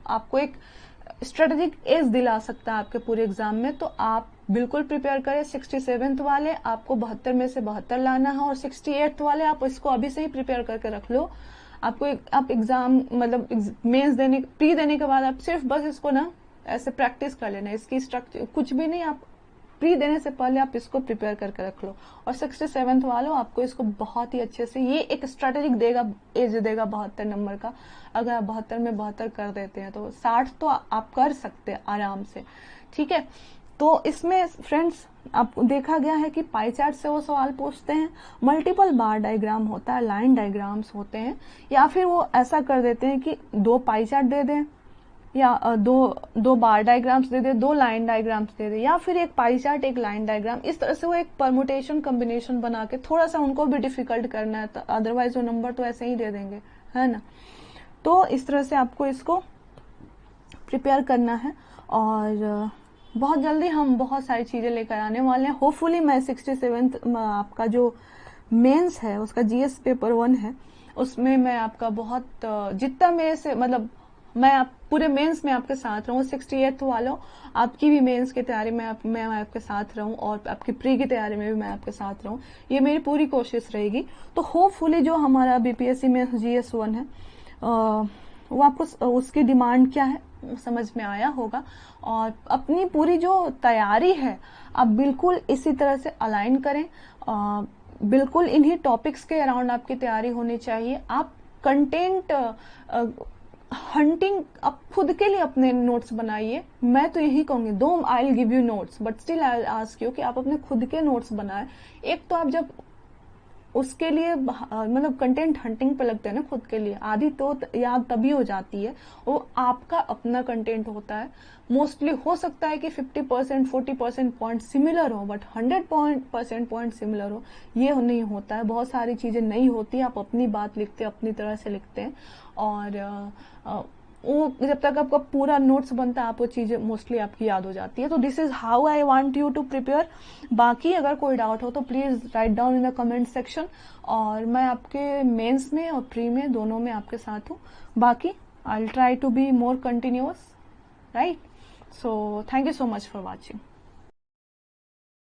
आपको एक स्ट्रेटेजिक एज दिला सकता है आपके पूरे एग्जाम में। तो आप बिल्कुल प्रिपेयर करें। 67th वाले आपको 72 में से 72 लाना है, और 68th वाले आप इसको अभी से ही प्रिपेयर करके रख लो। आप एग्जाम मतलब मेंस प्री देने के बाद आप सिर्फ बस इसको ना ऐसे प्रैक्टिस कर लेना, इसकी स्ट्रक्चर कुछ भी नहीं, आप प्री देने से पहले आप इसको प्रिपेयर करके रख लो। और 67th वालों आपको इसको बहुत ही अच्छे से, ये एक स्ट्रेटेजिक एज देगा 72 नंबर का। अगर आप 72 में 72 कर देते हैं तो 60 तो आप कर सकते हैं आराम से, ठीक है। तो इसमें फ्रेंड्स आपको देखा गया है कि पाई चार्ट से वो सवाल पूछते हैं, मल्टीपल बार डायग्राम होता है, लाइन डायग्राम्स होते हैं, या फिर वो ऐसा कर देते हैं कि 2 पाई चार्ट दे दें, या दो बार डायग्राम्स दे दे, 2 लाइन डायग्राम्स दे दे, या फिर एक पाई चार्ट एक लाइन डायग्राम। इस तरह से वो एक परमुटेशन कॉम्बिनेशन बना के थोड़ा सा उनको भी डिफिकल्ट करना है, अदरवाइज वो नंबर तो ऐसे ही दे देंगे, है ना। तो इस तरह से आपको इसको प्रिपेयर करना है। और बहुत जल्दी हम बहुत सारी चीजें लेकर आने वाले हैं। होपफुली मैं 67th आपका जो मेंस है उसका जीएस पेपर 1 है, उसमें मैं आपका बहुत जितना मेरे से मतलब मैं पूरे मेंस में आपके साथ रहूं। 68th वालों, आपकी भी मेंस की तैयारी में मैं आपके साथ रहूं, और आपकी प्री की तैयारी में भी मैं आपके साथ रहूं, ये मेरी पूरी कोशिश रहेगी। तो होपफुली जो हमारा बीपीएससी में जीएस 1 है वो आपको उसकी डिमांड क्या है समझ में आया होगा। और अपनी पूरी जो तैयारी है आप बिल्कुल इसी तरह से अलाइन करें। बिल्कुल इन्हीं टॉपिक्स के अराउंड आपकी तैयारी होनी चाहिए। आप कंटेंट हंटिंग आप खुद के लिए अपने नोट्स बनाइए। मैं तो यही कहूंगी, दो I will give you notes but still I ask you कि आप अपने खुद के नोट्स बनाएं। एक तो आप जब उसके लिए मतलब कंटेंट हंटिंग पे लगते हैं ना खुद के लिए, आधी तो याद तभी हो जाती है, वो आपका अपना कंटेंट होता है। मोस्टली हो सकता है कि 50% 40% पॉइंट सिमिलर हो, बट 100% पॉइंट सिमिलर हो ये नहीं होता है। बहुत सारी चीजें नहीं होती, आप अपनी बात लिखते हैं, अपनी तरह से लिखते हैं, और वो जब तक आपका पूरा नोट्स बनता है आप वो चीजें मोस्टली आपकी याद हो जाती है। तो this is how I want you to prepare. बाकी अगर कोई डाउट हो तो please write down in the comment section, और मैं आपके मेंस में और प्री में दोनों में आपके साथ हूँ। बाकी I will try to be more continuous, right? So thank you so much for watching.